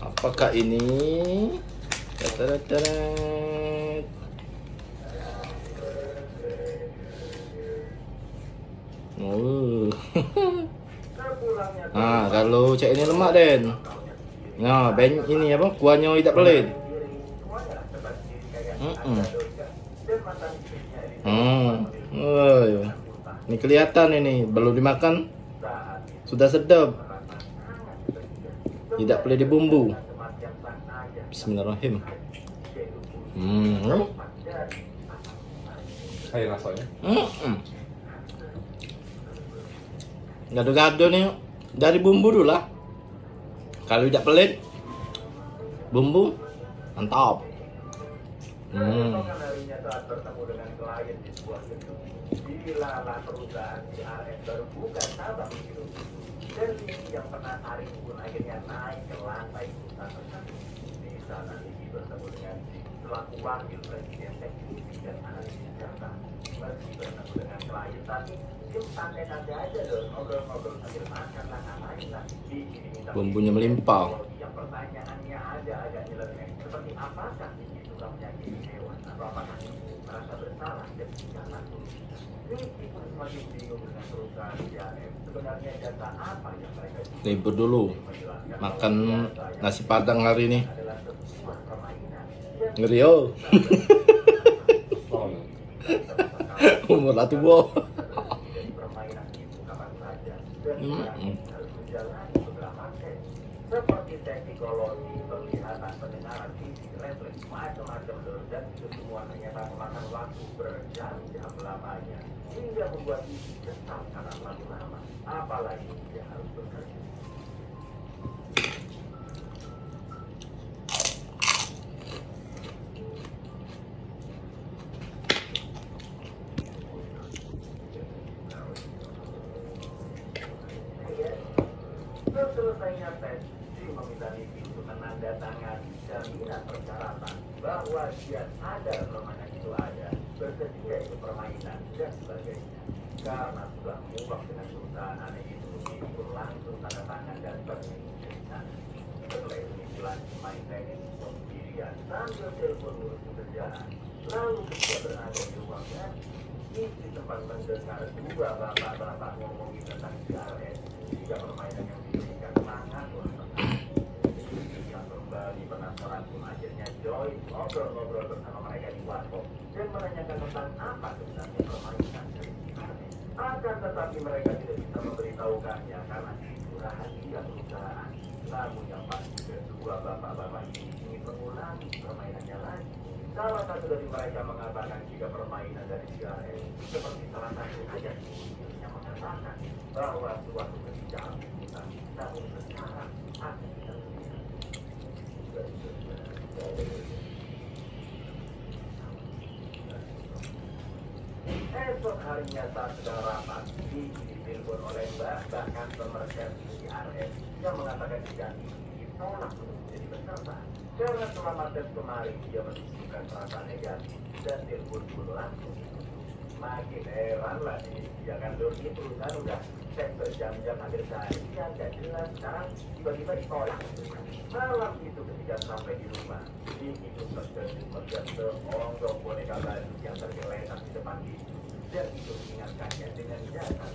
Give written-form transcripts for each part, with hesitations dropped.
Apakah ini? Tatarat. Oh. Nah, kalau cek ini lemak Den. Nah, ini apa? Kuahnya tidak pelit. Oh, ini kelihatan ini belum dimakan sudah sedap. Tidak pelit di bumbu. Bismillahirrahmanirrahim. Kayak rasanya. Gado-gado nih dari bumbu dulu lah. Kalau tidak pelit, bumbu mantap. Harinya saat bertemu dengan klien di sebuah gedung, dilalah perusahaan CRS baru buka cabang di gedung itu. Dan Liki yang pernah tarik pun akhirnya naik ke lantai perusahaan tersebut. Di sana Liki bertemu dengan Zik selaku wakil presiden teknologi dan analisis data. Meski bertemu dengan klien tadi, Zik santai-santai aja loh, ngobrol-ngobrol sambil makan lah, ngapain lah. Liki diminta Bumbunya melimpah. yang pertanyaannya agak-agak nyeleneh, seperti apakah Liki sudah menyakiti hewan atau apakah Liki merasa bersalah dan tidak langsung. Liki pun semakin bingung dengan perusahaan CRM. Sebenarnya jasa apa yang mereka Libur dulu. Makan nasi padang hari ini. adalah sebuah permainan. Ngeri oh. Umur lah tua. Jadi permainan itu kapan saja dan harus menjalani beberapa tes seperti tes psikologi, penglihatan, pendengaran, fisik, refleks, macam-macam loh. Dan itu semua ternyata memakan waktu berjam-jam lamanya hingga membuat Liki kesal karena terlalu lama. Apalagi dia harus bekerja. Selesainya tes, Zik meminta Liki untuk menandatangani jaminan persyaratan bahwa dia sadar permainan itu ada, bersedia ikut permainan dan sebagainya. Karena sudah muak dengan perusahaan aneh itu, Liki pun langsung tanda tangan dan pergi dari sana. Setelah itu Liki lanjut main tenis sendirian sambil telepon ngurus pekerjaan. Lalu ketika berada di ruang ganti, Liki sempat mendengar dua bapak-bapak ngomongin tentang CRS, jika permainan yang diberikan sangatlah menarik. Liki yang kembali penasaran pun akhirnya join ngobrol-ngobrol bersama mereka di warkop dan menanyakan tentang apa sebenarnya permainan dari CRS. Akan tetapi mereka tidak bisa memberitahukannya karena itu rahasia perusahaan. Namun yang pasti kedua bapak-bapak ini ingin mengulangi permainannya lagi. Salah satu dari mereka mengabarkan jika permainan dari CRS seperti salah satu ayat yang mengatakan bahwa suatu ketika kita namun sekarang aku tidak sendiri. Esok harinya saat sedang rapat, Liki ditelepon oleh bahkan pemerintah CRS yang mengatakan jika Liki ditolak untuk menjadi peserta. Karena selama tes kemarin dia menunjukkan perasaan negatif dan telepon pun langsung ditutup. Makin heran lah dia kan dulu di perusahaan udah tes berjam-jam hampir seharian gak jelas, sekarang tiba-tiba ditolak. Malam itu ketika sampai di rumah, Liki pun terkejut melihat seonggok boneka baru yang tergeletak di depan pintu dan itu mengingatkannya dengan jasad.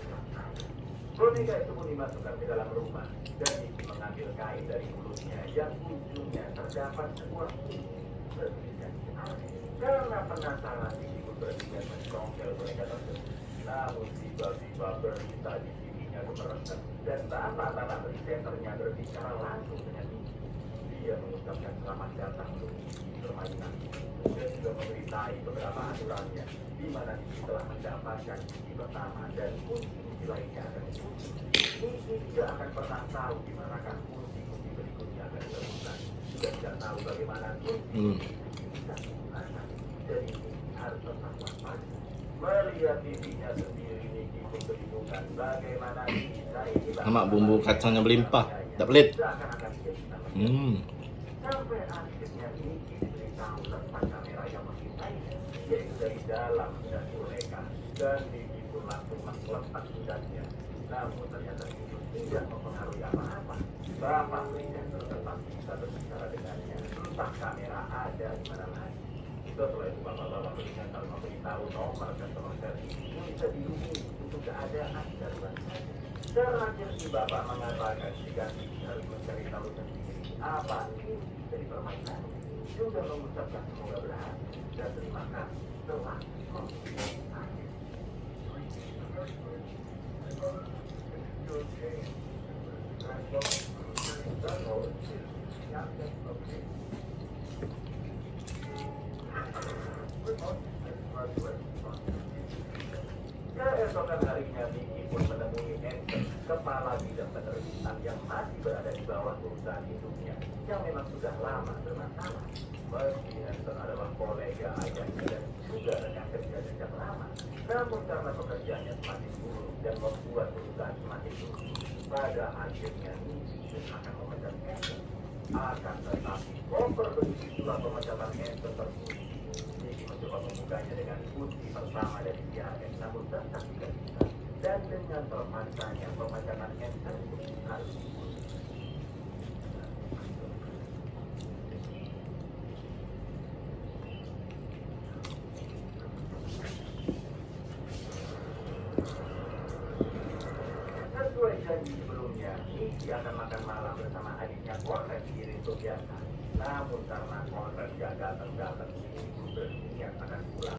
Boneka itu pun dimasukkan ke dalam rumah dan Liki mengambil kain dari mulutnya yang ujungnya terdapat sebuah bertuliskan CRS. Karena penasaran, Liki pun berniat mencongkel boneka tersebut. Namun tiba-tiba berita di TV-nya gemeretak dan bapak-bapak presenternya berbicara langsung dengan Liki. Dia mengucapkan selamat datang untuk Liki di permainan dan juga memberitahu beberapa aturannya, di mana Liki telah mendapatkan kunci pertama dan kunci lainnya akan dikunci. Liki tidak akan pernah tahu di manakah kunci-kunci berikutnya akan ditemukan. Juga tidak tahu bagaimana kunci bisa digunakan. Jadi Liki harus tetap waspada. Melihat TV-nya sendiri, Liki pun kebingungan bagaimana bisa ini Sama bumbu kacangnya melimpah. Tak pelit. Sampai akhirnya Liki diberitahu tentang kamera yang mencintainya, yaitu dari dalam dan boneka. Dan Liki pun langsung melepas kudanya. Namun ternyata itu tidak mempengaruhi apa-apa. Bapak presenter tetap bisa berbicara dengannya. Entah kamera ada di mana lagi. Setelah itu bapak-bapak presenter memberitahu nomor customer service yang bisa dihubungi untuk keadaan darurat saja. Terakhir si bapak mengatakan jika harus mencari tahu sendiri apa ini dari permainan. Juga mengucapkan semoga berhasil dan terima kasih telah memilih saya. Keesokan harinya Vicky pun menemui Anson, kepala bidang penerbitan yang masih berada di bawah perusahaan induknya yang memang sudah lama bermasalah. Meski Anson adalah kolega ayahnya dan juga rekan kerja sejak lama, namun karena pekerjaannya semakin buruk dan membuat perusahaan semakin rugi, pada akhirnya Vicky akan memecat Anson. Akan tetapi koper berisi surat pemecatan Anson tersebut. Vicky mencoba membukanya dengan kunci pertama dari CRM, namun tetap tidak bisa. Dan dengan terpaksanya pemecatan Anson harus dibunuh. Sesuai janji sebelumnya, Vicky akan makan malam bersama adiknya Konrad di Rinto biasa. Namun karena Konrad gagal, Vicky berniat akan pulang.